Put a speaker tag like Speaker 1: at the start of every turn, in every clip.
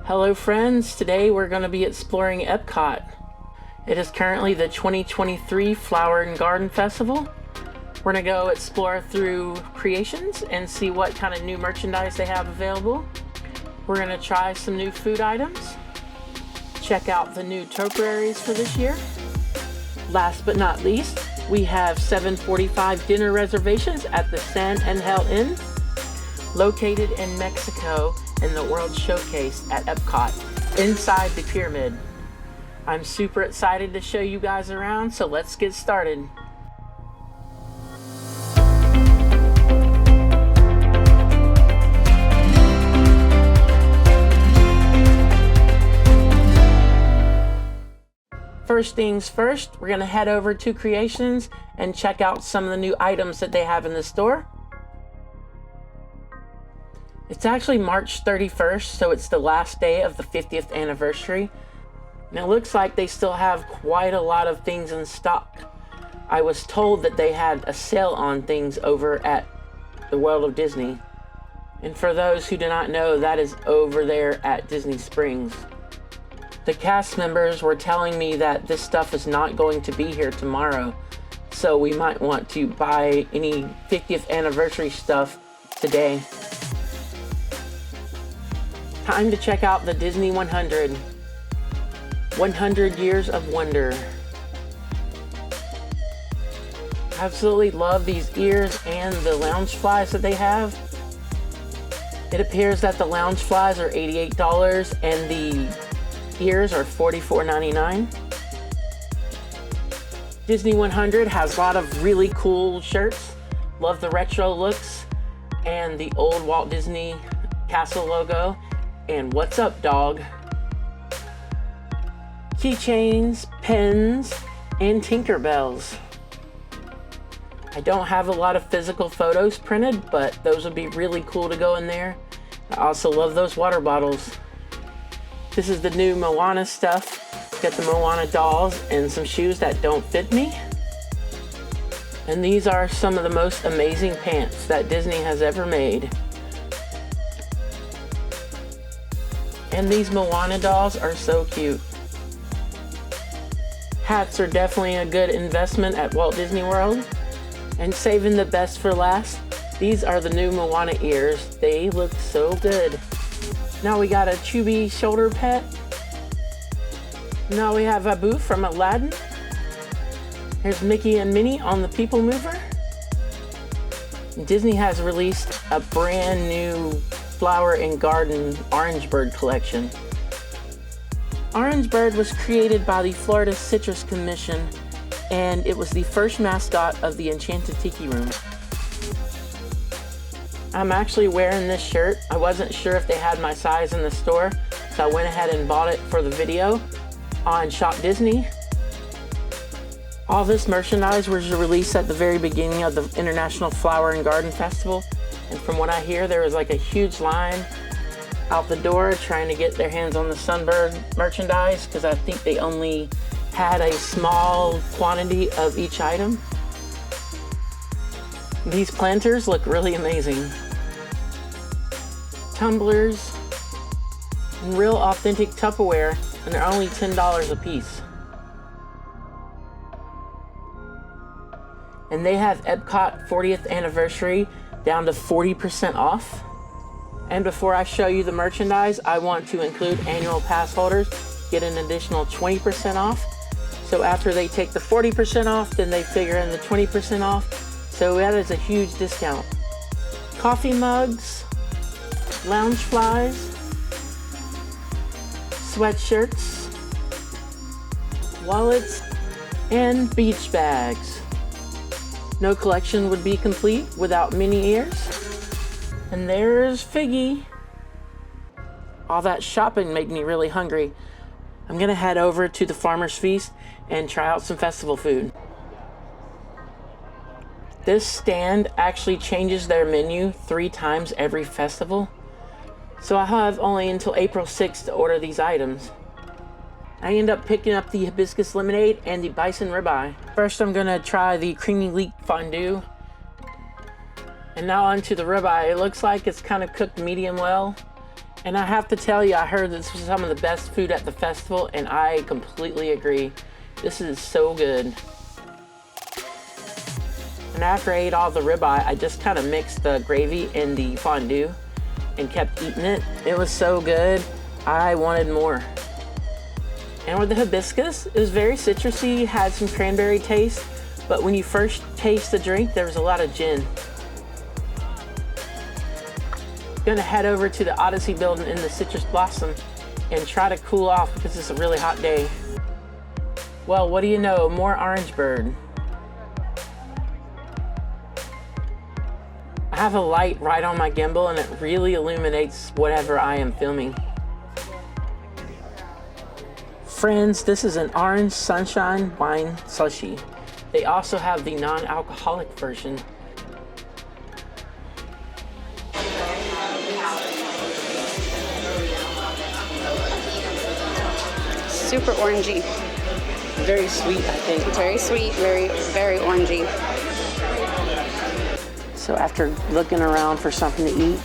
Speaker 1: Hello friends, today we're going to be exploring Epcot. It is currently the 2023 Flower and Garden Festival. We're going to go explore through creations and see what kind of new merchandise they have available. We're going to try some new food items. Check out the new Topararies for this year. Last but not least, we have 7:45 dinner reservations at the San Angel Inn, located in Mexico in the World Showcase at Epcot, inside the pyramid. I'm super excited to show you guys around, so let's get started. First things first, we're gonna head over to Creations and check out some of the new items that they have in the store. It's actually March 31st, so it's the last day of the 50th anniversary. And it looks like they still have quite a lot of things in stock. I was told that they had a sale on things over at the World of Disney. And for those who do not know, that is over there at Disney Springs. The cast members were telling me that this stuff is not going to be here tomorrow, so we might want to buy any 50th anniversary stuff today. Time to check out the Disney 100. 100 Years of Wonder. Absolutely love these ears and the lounge flies that they have. It appears that the lounge flies are $88 and the ears are $44.99. Disney 100 has a lot of really cool shirts. Love the retro looks and the old Walt Disney Castle logo. And what's up, dog? Keychains, pens, and Tinkerbells. I don't have a lot of physical photos printed, but those would be really cool to go in there. I also love those water bottles. This is the new Moana stuff. Got the Moana dolls and some shoes that don't fit me. And these are some of the most amazing pants that Disney has ever made. And these Moana dolls are so cute. Hats are definitely a good investment at Walt Disney World. And saving the best for last, these are the new Moana ears. They look so good. Now we got a Chubby shoulder pet. Now we have Abu from Aladdin. Here's Mickey and Minnie on the People Mover. Disney has released a brand new Flower and Garden Orange Bird collection. Orange Bird was created by the Florida Citrus Commission, and it was the first mascot of the Enchanted Tiki Room. I'm actually wearing this shirt. I wasn't sure if they had my size in the store, so I went ahead and bought it for the video on Shop Disney. All this merchandise was released at the very beginning of the International Flower and Garden Festival. And from what I hear, there was like a huge line out the door trying to get their hands on the Sunbird merchandise because I think they only had a small quantity of each item. These planters look really amazing. Tumblers, and real authentic Tupperware, and they're only $10 a piece. And they have Epcot 40th anniversary down to 40% off. And before I show you the merchandise, I want to include annual pass holders get an additional 20% off. So after they take the 40% off, then they figure in the 20% off. So that is a huge discount. Coffee mugs, lounge flies, sweatshirts, wallets, and beach bags. No collection would be complete without mini ears. And there's Figgy. All that shopping made me really hungry. I'm gonna head over to the Farmer's Feast and try out some festival food. This stand actually changes their menu 3 times every festival. So I have only until April 6th to order these items. I end up picking up the hibiscus lemonade and the bison ribeye. First I'm gonna try the creamy leek fondue. And now onto the ribeye. It looks like it's kind of cooked medium well. And I have to tell you, I heard this was some of the best food at the festival, and I completely agree. This is so good. And after I ate all the ribeye, I just kind of mixed the gravy in the fondue and kept eating it. It was so good, I wanted more. And with the hibiscus, it was very citrusy, had some cranberry taste, but when you first taste the drink, there was a lot of gin. Gonna head over to the Odyssey building in the Citrus Blossom and try to cool off because it's a really hot day. Well, what do you know, more orange bird. I have a light right on my gimbal and it really illuminates whatever I am filming. Friends, this is an orange sunshine wine slushie. They also have the non-alcoholic version.
Speaker 2: Super orangey.
Speaker 1: Very sweet, I think.
Speaker 2: Very sweet, very orangey.
Speaker 1: So after looking around for something to eat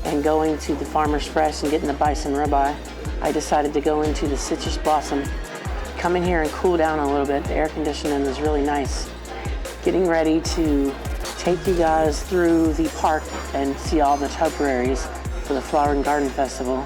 Speaker 1: and going to the Farmer's Press and getting the bison ribeye, I decided to go into the Citrus Blossom. Come in here and cool down a little bit. The air conditioning is really nice. Getting ready to take you guys through the park and see all the Topararies for the Flower and Garden Festival.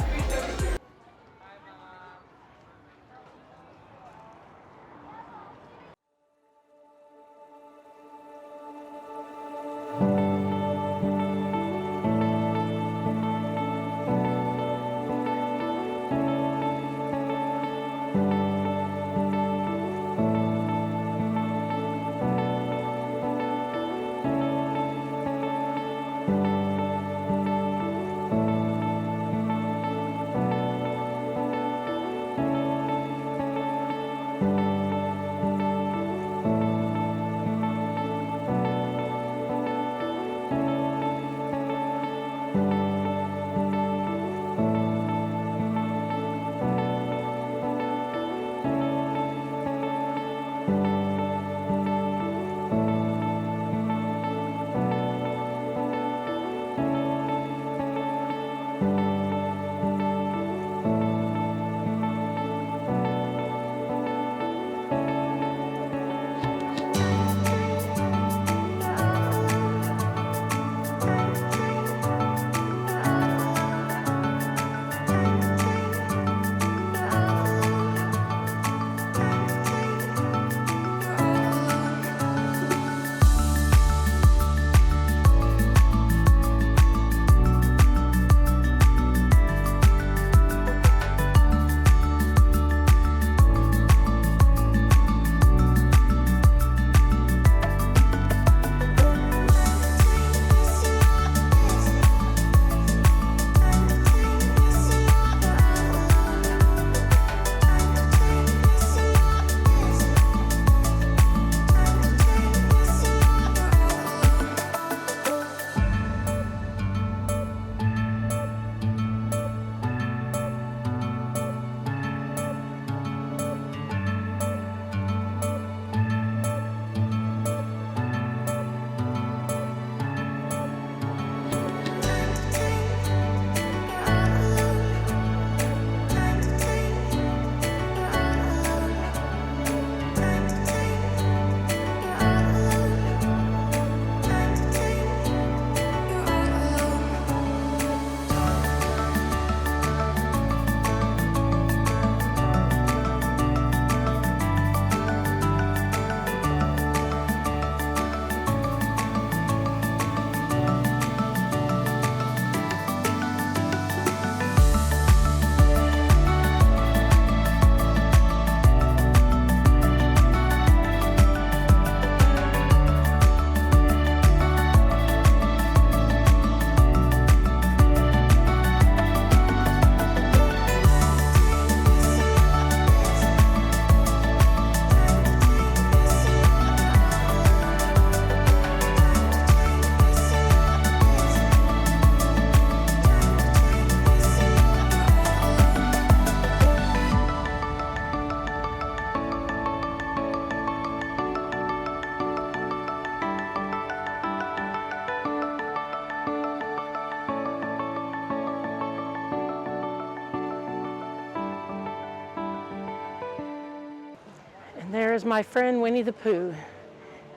Speaker 1: There's my friend Winnie the Pooh.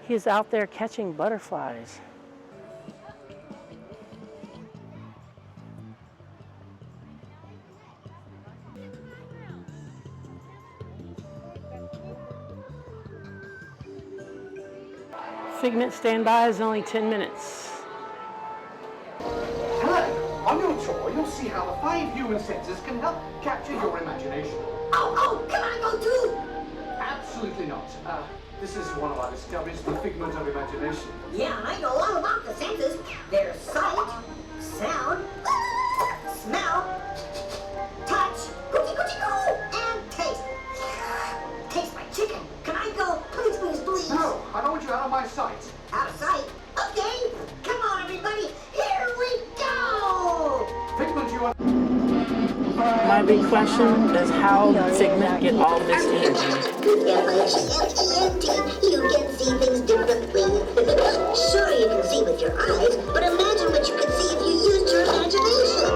Speaker 1: He's out there catching butterflies. Figment standby is only 10 minutes.
Speaker 3: Hello! On your tour, you'll see how the 5 human senses can help capture your imagination.
Speaker 4: Oh, can I go too?
Speaker 3: Absolutely not. This is one of our discoveries, the figment of imagination.
Speaker 4: Yeah, I know all about the senses. There's sight, sound, smell, touch, and taste. Taste my chicken. Can I go? Please, please, please.
Speaker 3: No, I don't want you out of my sight.
Speaker 4: Out of sight? Okay. Come on, everybody. Here we go.
Speaker 3: Figment, you are...
Speaker 1: My big question is how Figment get all this energy.
Speaker 4: F-I-G-M-E-N-T. You can see things differently. Sure, you can see with your eyes, but imagine what you could see if you used your imagination.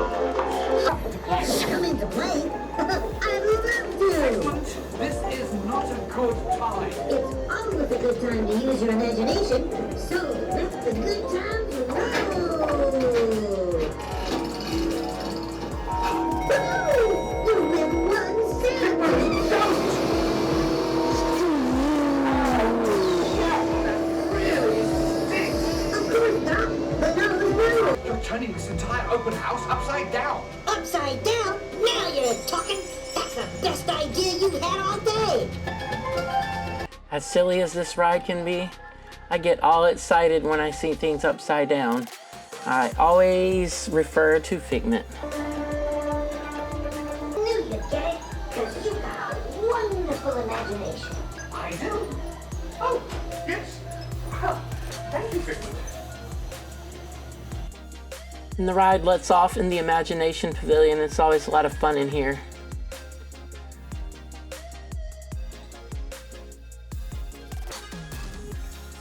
Speaker 4: Come into play. I'd love to.
Speaker 3: Figment, this is not a good time.
Speaker 4: It's always a good time to use your imagination. So that's the good time to roll. You win one sandwich. Of course not, but that was rude.
Speaker 3: You're turning this entire open house upside down.
Speaker 4: Upside down? Now you're talking. That's the best idea you've had all day.
Speaker 1: As silly as this ride can be, I get all excited when I see things upside down. I always refer to Figment.
Speaker 4: Knew you'd get it, because you've got a wonderful imagination.
Speaker 3: I do. Oh, yes. Well, thank you, Figment.
Speaker 1: And the ride lets off in the Imagination Pavilion. It's always a lot of fun in here.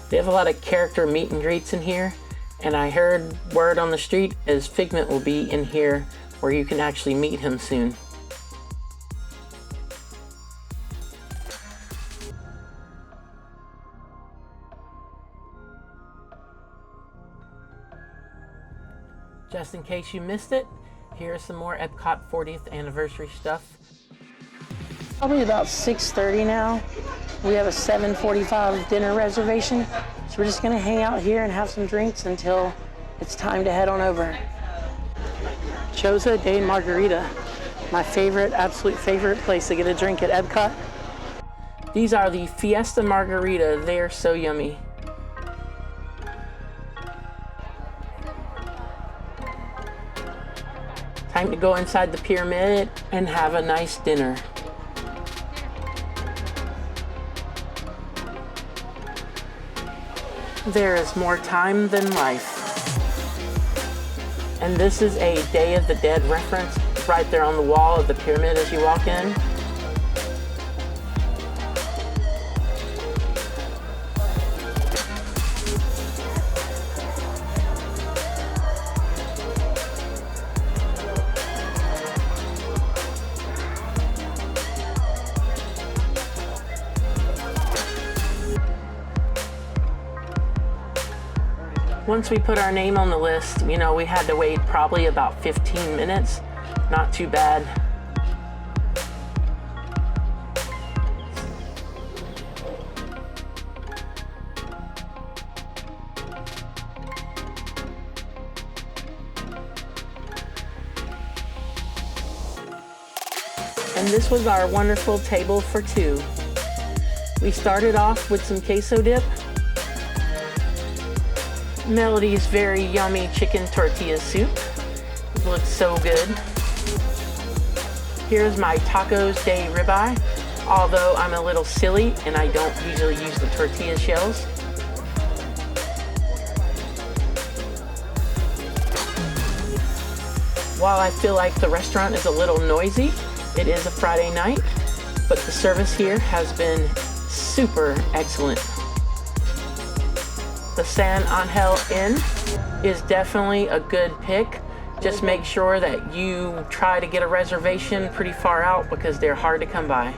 Speaker 1: They have a lot of character meet and greets in here, and I heard word on the street is Figment will be in here where you can actually meet him soon. Just in case you missed it, here's some more Epcot 40th anniversary stuff. Probably about 6:30 now. We have a 7:45 dinner reservation, so we're just gonna hang out here and have some drinks until it's time to head on over. Choza de Margarita, my favorite, absolute favorite place to get a drink at Epcot. These are the Fiesta Margarita. They are so yummy. Time to go inside the pyramid and have a nice dinner. There is more time than life. And this is a Day of the Dead reference right there on the wall of the pyramid as you walk in. Once we put our name on the list, you know, we had to wait probably about 15 minutes. Not too bad. And this was our wonderful table for two. We started off with some queso dip. Melody's very yummy chicken tortilla soup. It looks so good. Here's my tacos de ribeye, although I'm a little silly and I don't usually use the tortilla shells. While I feel like the restaurant is a little noisy, it is a Friday night, but the service here has been super excellent. The San Angel Inn is definitely a good pick. Just make sure that you try to get a reservation pretty far out because they're hard to come by.